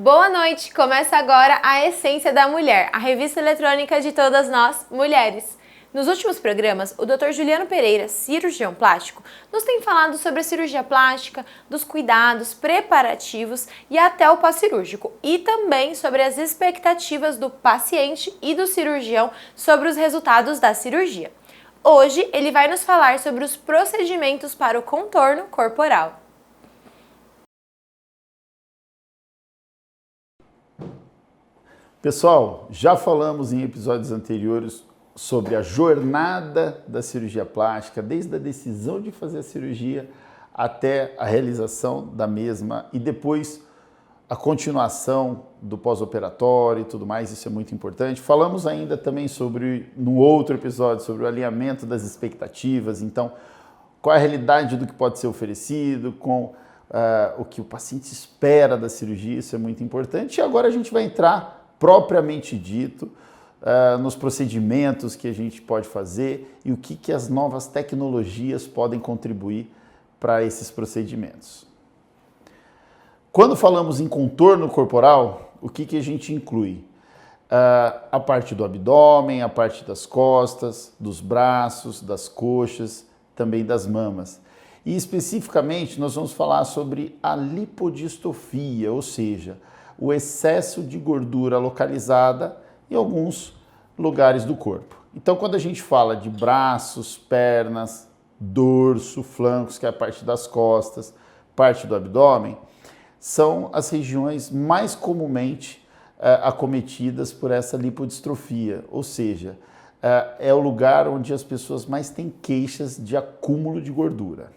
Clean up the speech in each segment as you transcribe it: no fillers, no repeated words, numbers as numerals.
Boa noite! Começa agora a Essência da Mulher, a revista eletrônica de todas nós, mulheres. Nos últimos programas, o Dr. Juliano Pereira, cirurgião plástico, nos tem falado sobre a cirurgia plástica, dos cuidados, preparativos e até o pós-cirúrgico, e também sobre as expectativas do paciente e do cirurgião sobre os resultados da cirurgia. Hoje, ele vai nos falar sobre os procedimentos para o contorno corporal. Pessoal, já falamos em episódios anteriores sobre a jornada da cirurgia plástica, desde a decisão de fazer a cirurgia até a realização da mesma e depois a continuação do pós-operatório e tudo mais, isso é muito importante. Falamos ainda também no outro episódio, sobre o alinhamento das expectativas, então qual é a realidade do que pode ser oferecido, com o que o paciente espera da cirurgia, isso é muito importante. E agora a gente vai entrar propriamente dito, nos procedimentos que a gente pode fazer e o que as novas tecnologias podem contribuir para esses procedimentos. Quando falamos em contorno corporal, o que a gente inclui? A parte do abdômen, a parte das costas, dos braços, das coxas, também das mamas. E especificamente nós vamos falar sobre a lipodistrofia, ou seja, o excesso de gordura localizada em alguns lugares do corpo. Então, quando a gente fala de braços, pernas, dorso, flancos, que é a parte das costas, parte do abdômen, são as regiões mais comumente acometidas por essa lipodistrofia, ou seja, é o lugar onde as pessoas mais têm queixas de acúmulo de gordura.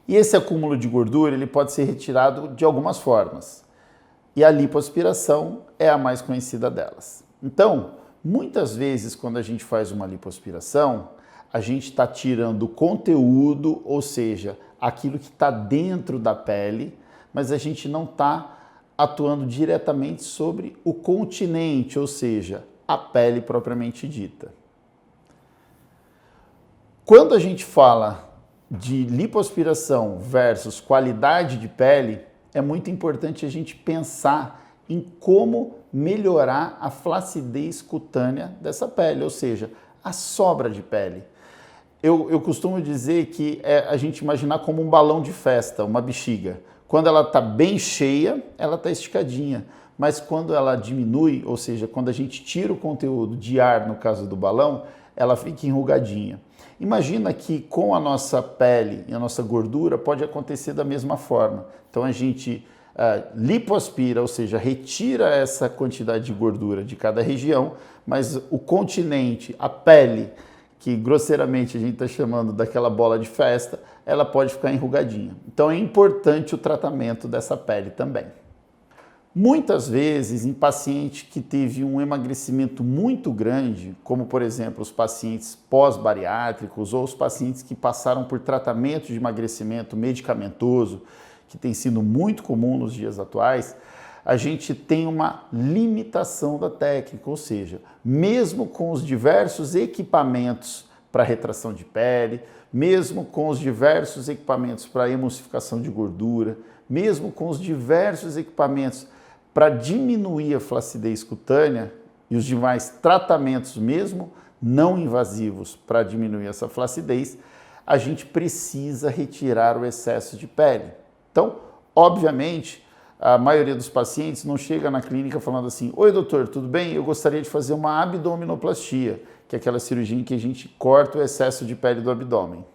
E esse acúmulo de gordura ele pode ser retirado de algumas formas. E a lipoaspiração é a mais conhecida delas. Então, muitas vezes quando a gente faz uma lipoaspiração, a gente está tirando o conteúdo, ou seja, aquilo que está dentro da pele, mas a gente não está atuando diretamente sobre o continente, ou seja, a pele propriamente dita. Quando a gente fala de lipoaspiração versus qualidade de pele, é muito importante a gente pensar em como melhorar a flacidez cutânea dessa pele, ou seja, a sobra de pele. Eu costumo dizer que é a gente imaginar como um balão de festa, uma bexiga. Quando ela está bem cheia, ela está esticadinha, mas quando ela diminui, ou seja, quando a gente tira o conteúdo de ar, no caso do balão, ela fica enrugadinha. Imagina que com a nossa pele e a nossa gordura pode acontecer da mesma forma. Então a gente lipoaspira, ou seja, retira essa quantidade de gordura de cada região, mas o continente, a pele, que grosseiramente a gente está chamando daquela bola de festa, ela pode ficar enrugadinha. Então é importante o tratamento dessa pele também. Muitas vezes, em paciente que teve um emagrecimento muito grande, como por exemplo os pacientes pós-bariátricos ou os pacientes que passaram por tratamento de emagrecimento medicamentoso, que tem sido muito comum nos dias atuais, a gente tem uma limitação da técnica, ou seja, mesmo com os diversos equipamentos para retração de pele, mesmo com os diversos equipamentos para emulsificação de gordura, mesmo com os diversos equipamentos para diminuir a flacidez cutânea e os demais tratamentos, mesmo não invasivos, para diminuir essa flacidez, a gente precisa retirar o excesso de pele. Então, obviamente, a maioria dos pacientes não chega na clínica falando assim: oi doutor, tudo bem? Eu gostaria de fazer uma abdominoplastia, que é aquela cirurgia em que a gente corta o excesso de pele do abdômen.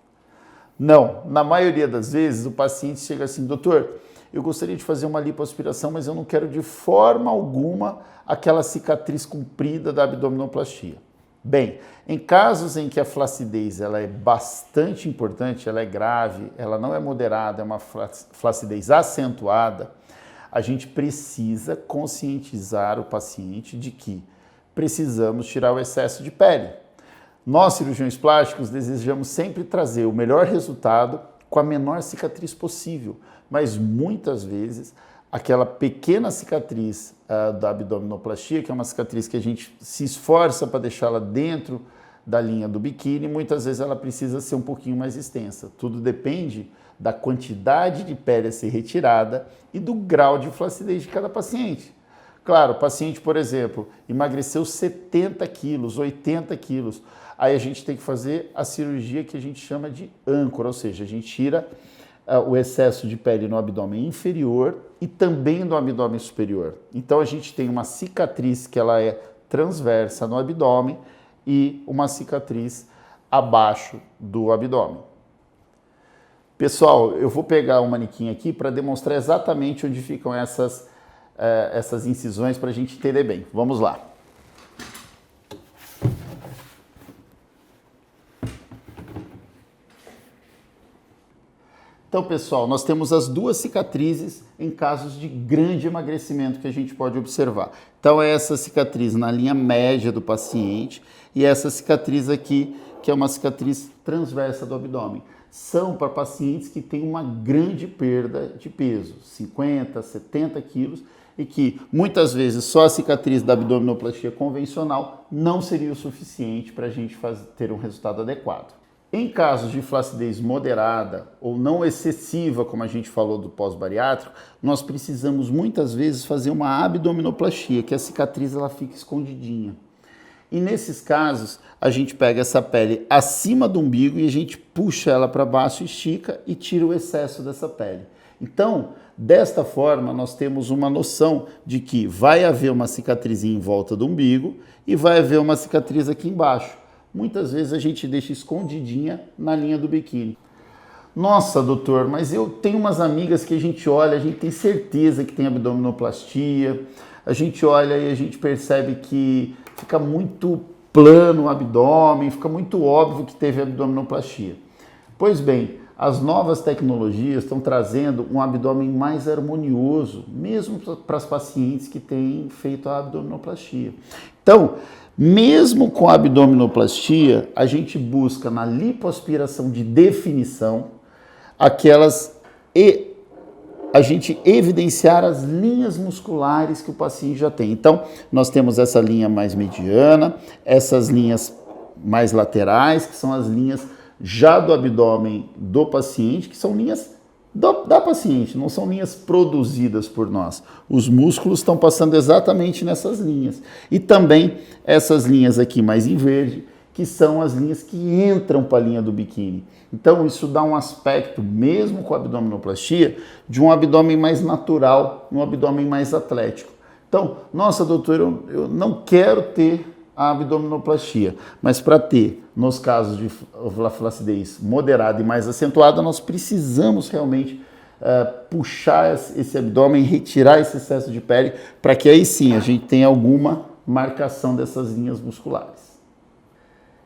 Não, na maioria das vezes o paciente chega assim: doutor, eu gostaria de fazer uma lipoaspiração, mas eu não quero de forma alguma aquela cicatriz comprida da abdominoplastia. Bem, em casos em que a flacidez ela é bastante importante, ela é grave, ela não é moderada, é uma flacidez acentuada, a gente precisa conscientizar o paciente de que precisamos tirar o excesso de pele. Nós, cirurgiões plásticos, desejamos sempre trazer o melhor resultado com a menor cicatriz possível, mas muitas vezes aquela pequena cicatriz da abdominoplastia, que é uma cicatriz que a gente se esforça para deixá-la dentro da linha do biquíni, muitas vezes ela precisa ser um pouquinho mais extensa. Tudo depende da quantidade de pele a ser retirada e do grau de flacidez de cada paciente. Claro, o paciente, por exemplo, emagreceu 70 quilos, 80 quilos, aí a gente tem que fazer a cirurgia que a gente chama de âncora, ou seja, a gente tira o excesso de pele no abdômen inferior e também no abdômen superior. Então a gente tem uma cicatriz que ela é transversa no abdômen e uma cicatriz abaixo do abdômen. Pessoal, eu vou pegar um manequim aqui para demonstrar exatamente onde ficam essas incisões para a gente entender bem. Vamos lá. Então, pessoal, nós temos as duas cicatrizes em casos de grande emagrecimento que a gente pode observar. Então, é essa cicatriz na linha média do paciente e essa cicatriz aqui, que é uma cicatriz transversa do abdômen. São para pacientes que têm uma grande perda de peso, 50, 70 quilos, e que muitas vezes só a cicatriz da abdominoplastia convencional não seria o suficiente para a gente ter um resultado adequado. Em casos de flacidez moderada ou não excessiva, como a gente falou do pós-bariátrico, nós precisamos muitas vezes fazer uma abdominoplastia, que a cicatriz ela fica escondidinha. E nesses casos, a gente pega essa pele acima do umbigo e a gente puxa ela para baixo, estica e tira o excesso dessa pele. Então, desta forma, nós temos uma noção de que vai haver uma cicatrizinha em volta do umbigo e vai haver uma cicatriz aqui embaixo. Muitas vezes a gente deixa escondidinha na linha do biquíni. Nossa, doutor, mas eu tenho umas amigas que a gente olha, a gente tem certeza que tem abdominoplastia, a gente olha e a gente percebe que fica muito plano o abdômen, fica muito óbvio que teve abdominoplastia. Pois bem, as novas tecnologias estão trazendo um abdômen mais harmonioso, mesmo para as pacientes que têm feito a abdominoplastia. Então, mesmo com a abdominoplastia, a gente busca na lipoaspiração de definição a gente evidenciar as linhas musculares que o paciente já tem. Então, nós temos essa linha mais mediana, essas linhas mais laterais, que são as linhas já do abdômen do paciente, que são linhas da paciente, não são linhas produzidas por nós. Os músculos estão passando exatamente nessas linhas. E também essas linhas aqui mais em verde, que são as linhas que entram para a linha do biquíni. Então isso dá um aspecto, mesmo com a abdominoplastia, de um abdômen mais natural, um abdômen mais atlético. Então, nossa, doutor, eu não quero ter a abdominoplastia, mas para ter, nos casos de flacidez moderada e mais acentuada, nós precisamos realmente puxar esse abdômen, retirar esse excesso de pele, para que aí sim a gente tenha alguma marcação dessas linhas musculares.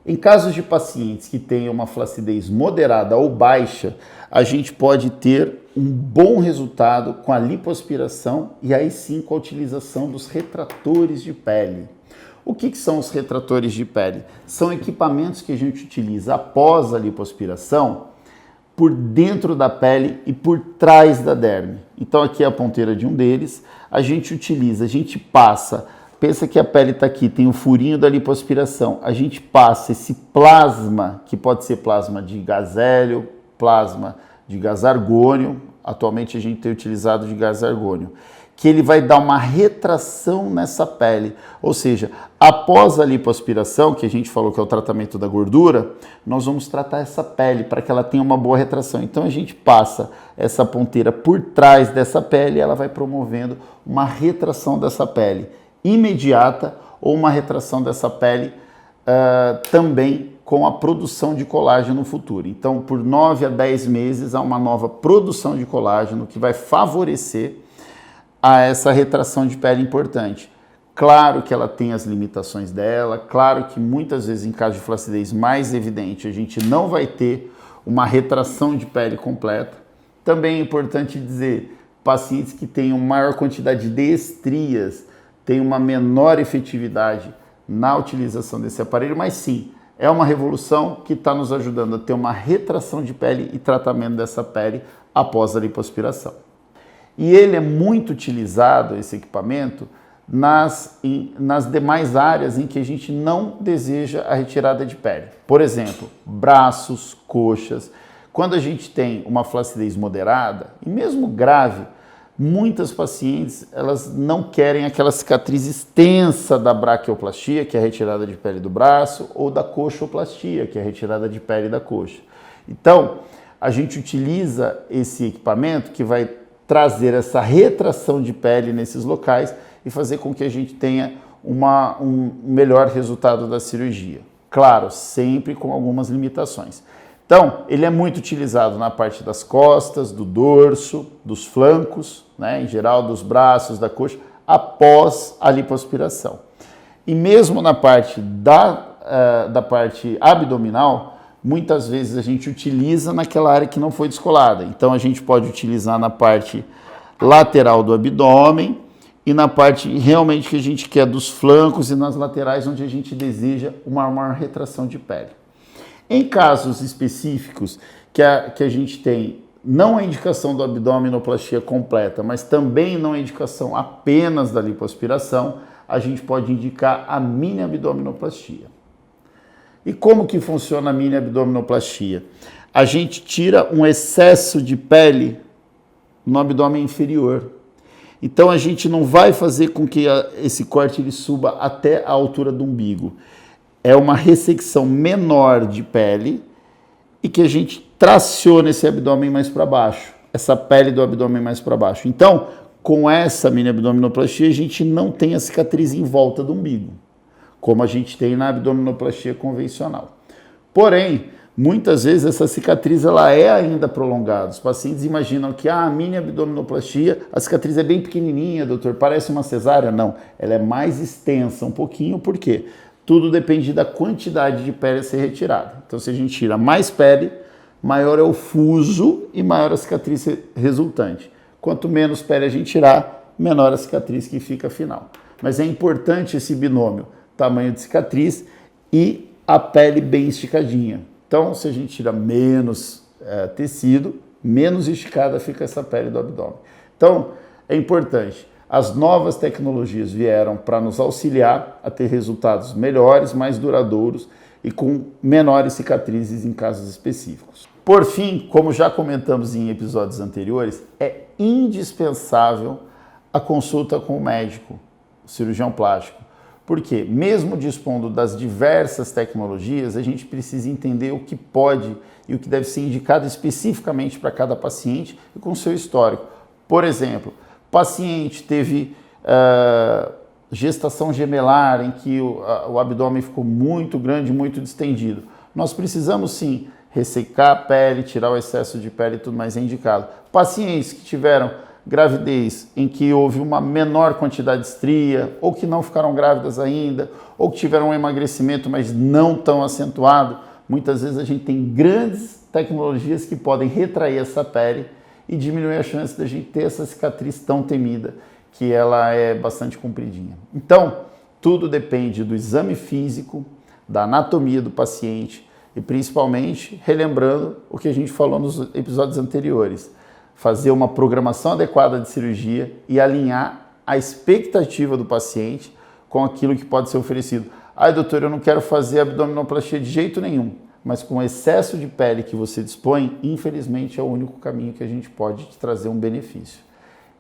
Em casos de pacientes que tenham uma flacidez moderada ou baixa, a gente pode ter um bom resultado com a lipoaspiração e aí sim com a utilização dos retratores de pele. O que são os retratores de pele? São equipamentos que a gente utiliza após a lipoaspiração por dentro da pele e por trás da derme. Então aqui é a ponteira de um deles, a gente passa, pensa que a pele está aqui, tem o furinho da lipoaspiração, a gente passa esse plasma, que pode ser plasma de gás hélio, plasma de gás argônio, atualmente a gente tem utilizado de gás argônio, que ele vai dar uma retração nessa pele, ou seja, após a lipoaspiração, que a gente falou que é o tratamento da gordura, nós vamos tratar essa pele para que ela tenha uma boa retração. Então a gente passa essa ponteira por trás dessa pele e ela vai promovendo uma retração dessa pele imediata ou uma retração dessa pele também com a produção de colágeno no futuro. Então, por 9 a 10 meses, há uma nova produção de colágeno que vai favorecer a essa retração de pele importante. Claro que ela tem as limitações dela, claro que muitas vezes em caso de flacidez mais evidente a gente não vai ter uma retração de pele completa. Também é importante dizer, pacientes que tenham maior quantidade de estrias têm uma menor efetividade na utilização desse aparelho, mas sim, é uma revolução que está nos ajudando a ter uma retração de pele e tratamento dessa pele após a lipoaspiração. E ele é muito utilizado, esse equipamento, nas demais áreas em que a gente não deseja a retirada de pele. Por exemplo, braços, coxas. Quando a gente tem uma flacidez moderada, e mesmo grave, muitas pacientes elas não querem aquela cicatriz extensa da braquioplastia, que é a retirada de pele do braço, ou da coxoplastia, que é a retirada de pele da coxa. Então, a gente utiliza esse equipamento que vai trazer essa retração de pele nesses locais e fazer com que a gente tenha um melhor resultado da cirurgia. Claro, sempre com algumas limitações. Então, ele é muito utilizado na parte das costas, do dorso, dos flancos, né, em geral dos braços, da coxa, após a lipoaspiração. E mesmo na parte da parte abdominal, muitas vezes a gente utiliza naquela área que não foi descolada. Então, a gente pode utilizar na parte lateral do abdômen e na parte realmente que a gente quer dos flancos e nas laterais, onde a gente deseja uma maior retração de pele. Em casos específicos que a gente tem não a indicação do abdominoplastia completa, mas também não a indicação apenas da lipoaspiração, a gente pode indicar a mini abdominoplastia. E como que funciona a mini abdominoplastia? A gente tira um excesso de pele no abdômen inferior. Então a gente não vai fazer com que esse corte ele suba até a altura do umbigo. É uma ressecção menor de pele e que a gente traciona esse abdômen mais para baixo, essa pele do abdômen mais para baixo. Então, com essa mini abdominoplastia, a gente não tem a cicatriz em volta do umbigo, como a gente tem na abdominoplastia convencional. Porém, muitas vezes essa cicatriz ela é ainda prolongada. Os pacientes imaginam que a mini abdominoplastia, a cicatriz é bem pequenininha, doutor, parece uma cesárea. Não, ela é mais extensa um pouquinho, por quê? Tudo depende da quantidade de pele a ser retirada. Então, se a gente tira mais pele, maior é o fuso e maior a cicatriz resultante. Quanto menos pele a gente tirar, menor a cicatriz que fica final. Mas é importante esse binômio, tamanho de cicatriz e a pele bem esticadinha. Então, se a gente tira menos tecido, menos esticada fica essa pele do abdômen. Então, é importante. As novas tecnologias vieram para nos auxiliar a ter resultados melhores, mais duradouros e com menores cicatrizes em casos específicos. Por fim, como já comentamos em episódios anteriores, é indispensável a consulta com o médico, o cirurgião plástico. Porque, mesmo dispondo das diversas tecnologias, a gente precisa entender o que pode e o que deve ser indicado especificamente para cada paciente e com seu histórico. Por exemplo, paciente teve gestação gemelar, em que o abdômen ficou muito grande, muito distendido. Nós precisamos sim ressecar a pele, tirar o excesso de pele e tudo mais é indicado. Pacientes que tiveram gravidez em que houve uma menor quantidade de estria, ou que não ficaram grávidas ainda, ou que tiveram um emagrecimento, mas não tão acentuado, muitas vezes a gente tem grandes tecnologias que podem retrair essa pele e diminuir a chance da gente ter essa cicatriz tão temida, que ela é bastante compridinha. Então, tudo depende do exame físico, da anatomia do paciente e principalmente, relembrando o que a gente falou nos episódios anteriores, fazer uma programação adequada de cirurgia e alinhar a expectativa do paciente com aquilo que pode ser oferecido. Ai, doutor, eu não quero fazer abdominoplastia de jeito nenhum, mas com o excesso de pele que você dispõe, infelizmente é o único caminho que a gente pode te trazer um benefício.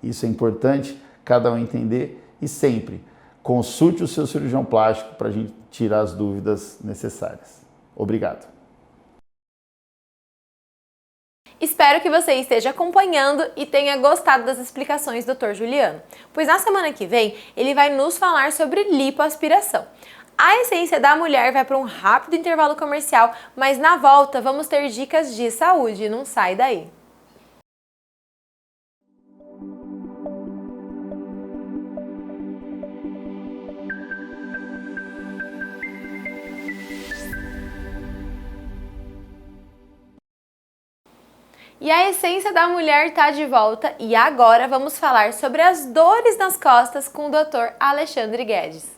Isso é importante cada um entender e sempre consulte o seu cirurgião plástico para a gente tirar as dúvidas necessárias. Obrigado. Espero que você esteja acompanhando e tenha gostado das explicações do Dr. Juliano, pois na semana que vem ele vai nos falar sobre lipoaspiração. A essência da mulher vai para um rápido intervalo comercial, mas na volta vamos ter dicas de saúde, não sai daí. E a essência da mulher está de volta e agora vamos falar sobre as dores nas costas com o Dr. Alexandre Guedes.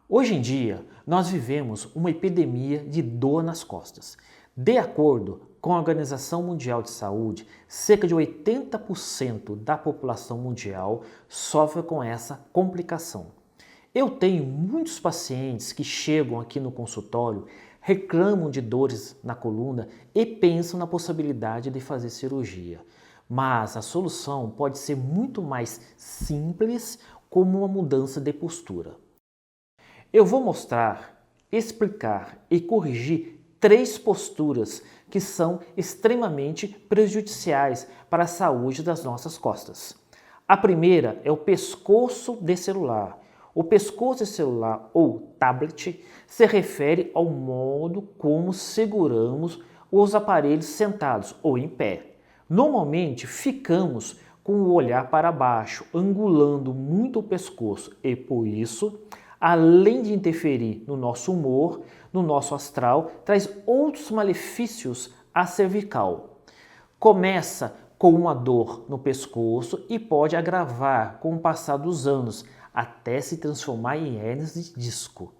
Hoje em dia, nós vivemos uma epidemia de dor nas costas. De acordo Com a Organização Mundial de Saúde, cerca de 80% da população mundial sofre com essa complicação. Eu tenho muitos pacientes que chegam aqui no consultório, reclamam de dores na coluna e pensam na possibilidade de fazer cirurgia. Mas a solução pode ser muito mais simples, como uma mudança de postura. Eu vou mostrar, explicar e corrigir 3 posturas que são extremamente prejudiciais para a saúde das nossas costas. A primeira é o pescoço de celular. O pescoço de celular ou tablet se refere ao modo como seguramos os aparelhos sentados ou em pé. Normalmente ficamos com o olhar para baixo, angulando muito o pescoço e por isso, além de interferir no nosso humor, no nosso astral, traz outros malefícios à cervical. Começa com uma dor no pescoço e pode agravar com o passar dos anos, até se transformar em hérnias de disco.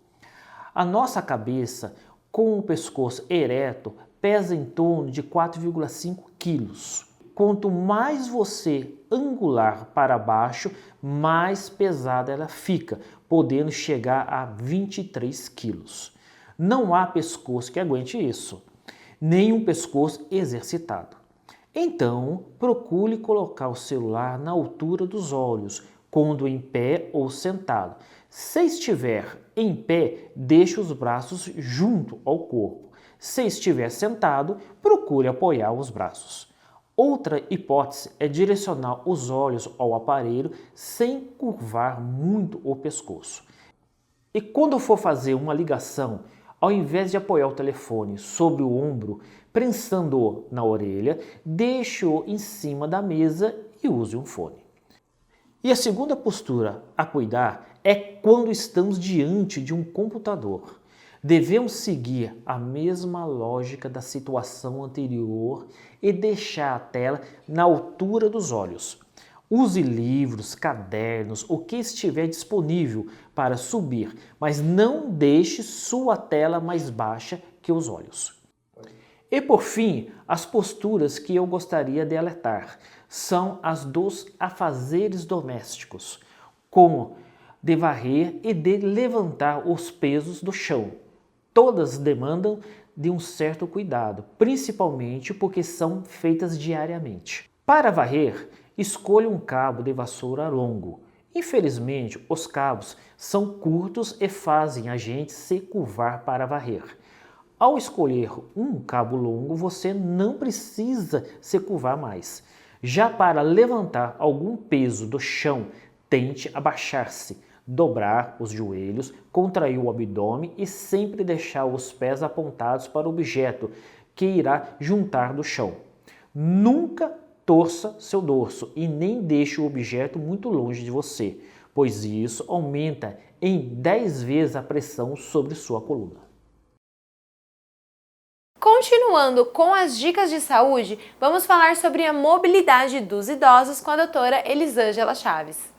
A nossa cabeça, com o pescoço ereto, pesa em torno de 4,5 quilos. Quanto mais você angular para baixo, mais pesada ela fica, podendo chegar a 23 quilos. Não há pescoço que aguente isso, nem um pescoço exercitado. Então, procure colocar o celular na altura dos olhos, quando em pé ou sentado. Se estiver em pé, deixe os braços junto ao corpo. Se estiver sentado, procure apoiar os braços. Outra hipótese é direcionar os olhos ao aparelho sem curvar muito o pescoço. E quando for fazer uma ligação, ao invés de apoiar o telefone sobre o ombro, prensando-o na orelha, deixe-o em cima da mesa e use um fone. E a segunda postura a cuidar é quando estamos diante de um computador. Devemos seguir a mesma lógica da situação anterior e deixar a tela na altura dos olhos. Use livros, cadernos, o que estiver disponível para subir, mas não deixe sua tela mais baixa que os olhos. E por fim, as posturas que eu gostaria de alertar são as dos afazeres domésticos, como de varrer e de levantar os pesos do chão. Todas demandam de um certo cuidado, principalmente porque são feitas diariamente. Para varrer, escolha um cabo de vassoura longo. Infelizmente, os cabos são curtos e fazem a gente se curvar para varrer. Ao escolher um cabo longo, você não precisa se curvar mais. Já para levantar algum peso do chão, tente abaixar-se, dobrar os joelhos, contrair o abdômen e sempre deixar os pés apontados para o objeto que irá juntar do chão. Nunca torça seu dorso e nem deixe o objeto muito longe de você, pois isso aumenta em 10 vezes a pressão sobre sua coluna. Continuando com as dicas de saúde, vamos falar sobre a mobilidade dos idosos com a doutora Elisângela Chaves.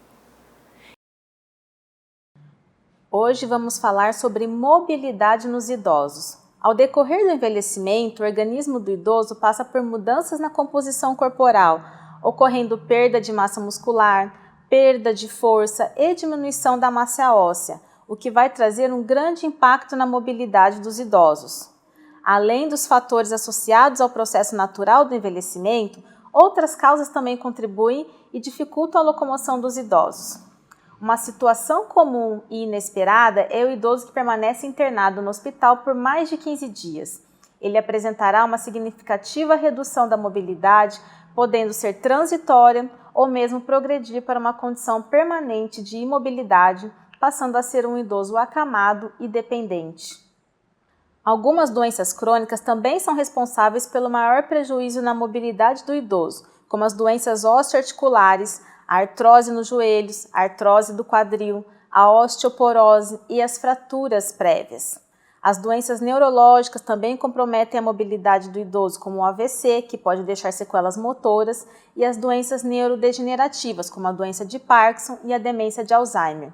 Hoje vamos falar sobre mobilidade nos idosos. Ao decorrer do envelhecimento, o organismo do idoso passa por mudanças na composição corporal, ocorrendo perda de massa muscular, perda de força e diminuição da massa óssea, o que vai trazer um grande impacto na mobilidade dos idosos. Além dos fatores associados ao processo natural do envelhecimento, outras causas também contribuem e dificultam a locomoção dos idosos. Uma situação comum e inesperada é o idoso que permanece internado no hospital por mais de 15 dias. Ele apresentará uma significativa redução da mobilidade, podendo ser transitória ou mesmo progredir para uma condição permanente de imobilidade, passando a ser um idoso acamado e dependente. Algumas doenças crônicas também são responsáveis pelo maior prejuízo na mobilidade do idoso, como as doenças osteoarticulares, a artrose nos joelhos, a artrose do quadril, a osteoporose e as fraturas prévias. As doenças neurológicas também comprometem a mobilidade do idoso, como o AVC, que pode deixar sequelas motoras, e as doenças neurodegenerativas, como a doença de Parkinson e a demência de Alzheimer.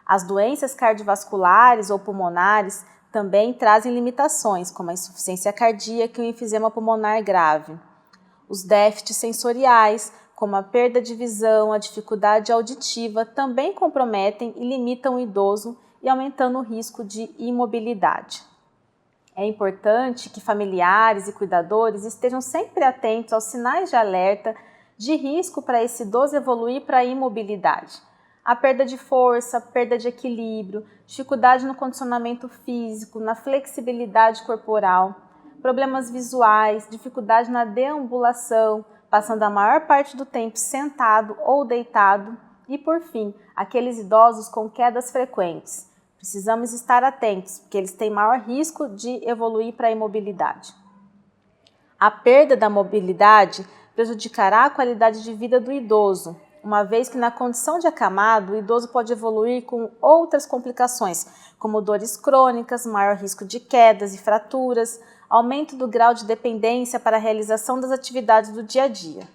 As doenças cardiovasculares ou pulmonares Também trazem limitações, como a insuficiência cardíaca e o enfisema pulmonar grave. Os déficits sensoriais, como a perda de visão, a dificuldade auditiva, também comprometem e limitam o idoso e aumentando o risco de imobilidade. É importante que familiares e cuidadores estejam sempre atentos aos sinais de alerta de risco para esse idoso evoluir para a imobilidade. A perda de força, perda de equilíbrio, dificuldade no condicionamento físico, na flexibilidade corporal, problemas visuais, dificuldade na deambulação, passando a maior parte do tempo sentado ou deitado e, por fim, aqueles idosos com quedas frequentes. Precisamos estar atentos, porque eles têm maior risco de evoluir para a imobilidade. A perda da mobilidade prejudicará a qualidade de vida do idoso, uma vez que na condição de acamado, o idoso pode evoluir com outras complicações, como dores crônicas, maior risco de quedas e fraturas, aumento do grau de dependência para a realização das atividades do dia a dia.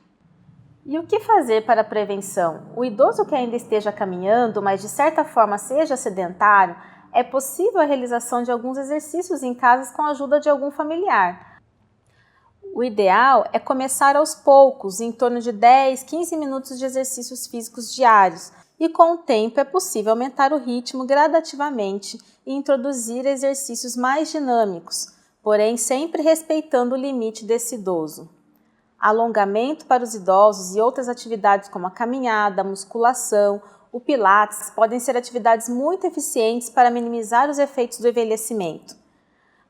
E o que fazer para a prevenção? O idoso que ainda esteja caminhando, mas de certa forma seja sedentário, é possível a realização de alguns exercícios em casa com a ajuda de algum familiar. O ideal é começar aos poucos, em torno de 10, 15 minutos de exercícios físicos diários, e com o tempo é possível aumentar o ritmo gradativamente e introduzir exercícios mais dinâmicos, porém sempre respeitando o limite desse idoso. Alongamento para os idosos e outras atividades como a caminhada, a musculação, o pilates podem ser atividades muito eficientes para minimizar os efeitos do envelhecimento.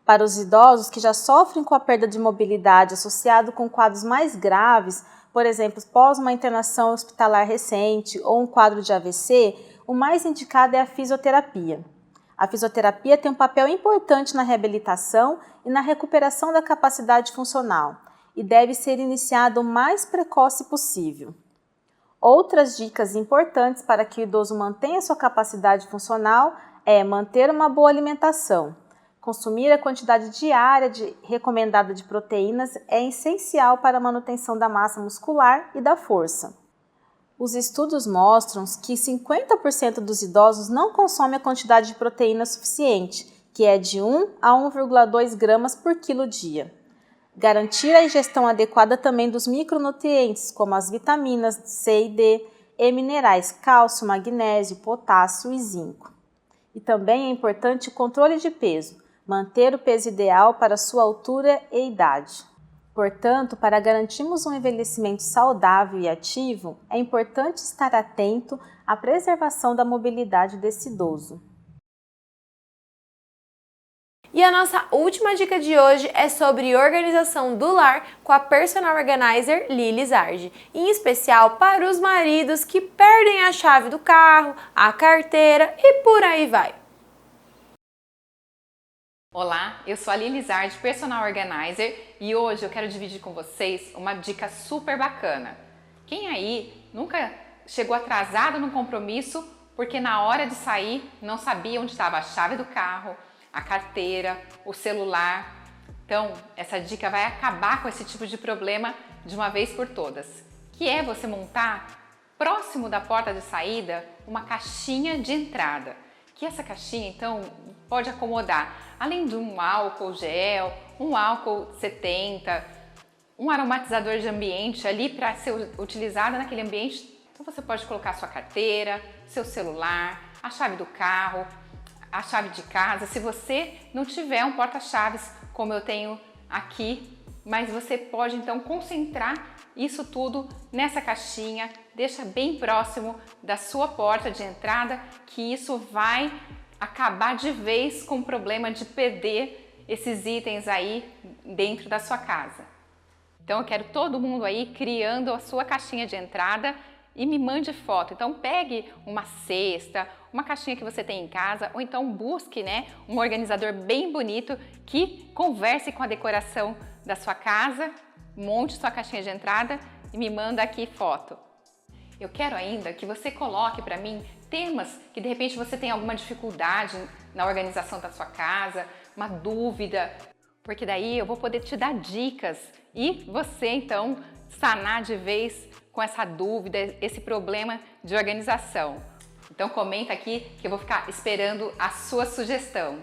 Para os idosos que já sofrem com a perda de mobilidade associado com quadros mais graves, por exemplo, após uma internação hospitalar recente ou um quadro de AVC, o mais indicado é a fisioterapia. A fisioterapia tem um papel importante na reabilitação e na recuperação da capacidade funcional e deve ser iniciada o mais precoce possível. Outras dicas importantes para que o idoso mantenha sua capacidade funcional é manter uma boa alimentação. Consumir a quantidade diária recomendada de proteínas é essencial para a manutenção da massa muscular e da força. Os estudos mostram que 50% dos idosos não consomem a quantidade de proteína suficiente, que é de 1 a 1,2 gramas por quilo dia. Garantir a ingestão adequada também dos micronutrientes, como as vitaminas C e D, e minerais cálcio, magnésio, potássio e zinco. E também é importante o controle de peso, manter o peso ideal para sua altura e idade. Portanto, para garantirmos um envelhecimento saudável e ativo, é importante estar atento à preservação da mobilidade desse idoso. E a nossa última dica de hoje é sobre organização do lar com a personal organizer Lili Zardi, em especial para os maridos que perdem a chave do carro, a carteira e por aí vai. Olá, eu sou a Lili Zardi, Personal Organizer, e hoje eu quero dividir com vocês uma dica super bacana. Quem aí nunca chegou atrasado num compromisso porque na hora de sair não sabia onde estava a chave do carro, a carteira, o celular? Então, essa dica vai acabar com esse tipo de problema de uma vez por todas, que é você montar próximo da porta de saída uma caixinha de entrada. Que essa caixinha, então, pode acomodar, além de um álcool gel, um álcool 70, um aromatizador de ambiente ali para ser utilizado naquele ambiente. Então você pode colocar sua carteira, seu celular, a chave do carro, a chave de casa. Se você não tiver um porta-chaves como eu tenho aqui, mas você pode então concentrar isso tudo nessa caixinha, deixa bem próximo da sua porta de entrada, que isso vai acabar de vez com o problema de perder esses itens aí dentro da sua casa. Então eu quero todo mundo aí criando a sua caixinha de entrada e me mande foto. Então pegue uma cesta, uma caixinha que você tem em casa, ou então busque, um organizador bem bonito que converse com a decoração da sua casa, monte sua caixinha de entrada e me manda aqui foto. Eu quero ainda que você coloque para mim temas que de repente você tem alguma dificuldade na organização da sua casa, uma dúvida, porque daí eu vou poder te dar dicas e você então sanar de vez com essa dúvida, esse problema de organização. Então comenta aqui que eu vou ficar esperando a sua sugestão.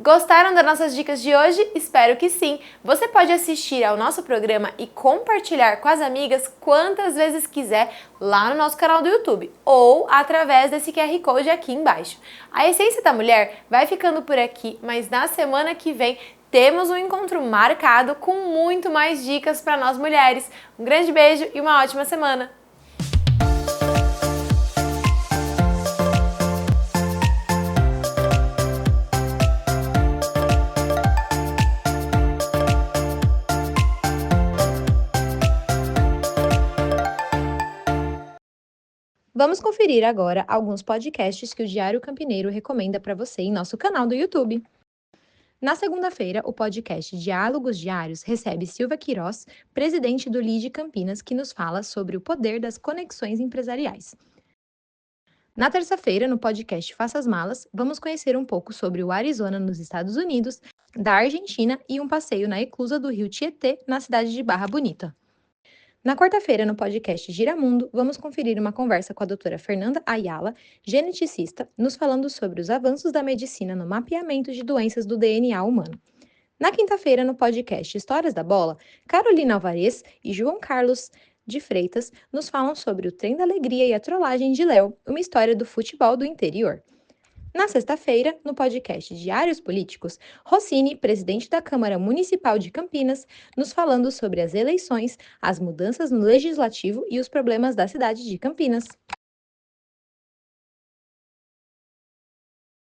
Gostaram das nossas dicas de hoje? Espero que sim! Você pode assistir ao nosso programa e compartilhar com as amigas quantas vezes quiser lá no nosso canal do YouTube ou através desse QR Code aqui embaixo. A Essência da Mulher vai ficando por aqui, mas na semana que vem temos um encontro marcado com muito mais dicas para nós mulheres. Um grande beijo e uma ótima semana! Vamos conferir agora alguns podcasts que o Diário Campineiro recomenda para você em nosso canal do YouTube. Na segunda-feira, o podcast Diálogos Diários recebe Silvia Queiroz, presidente do LIDE Campinas, que nos fala sobre o poder das conexões empresariais. Na terça-feira, no podcast Faça as Malas, vamos conhecer um pouco sobre o Arizona nos Estados Unidos, da Argentina e um passeio na eclusa do rio Tietê, na cidade de Barra Bonita. Na quarta-feira, no podcast Giramundo, vamos conferir uma conversa com a doutora Fernanda Ayala, geneticista, nos falando sobre os avanços da medicina no mapeamento de doenças do DNA humano. Na quinta-feira, no podcast Histórias da Bola, Carolina Alvarez e João Carlos de Freitas nos falam sobre o trem da alegria e a trollagem de Léo, uma história do futebol do interior. Na sexta-feira, no podcast Diários Políticos, Rossini, presidente da Câmara Municipal de Campinas, nos falando sobre as eleições, as mudanças no legislativo e os problemas da cidade de Campinas.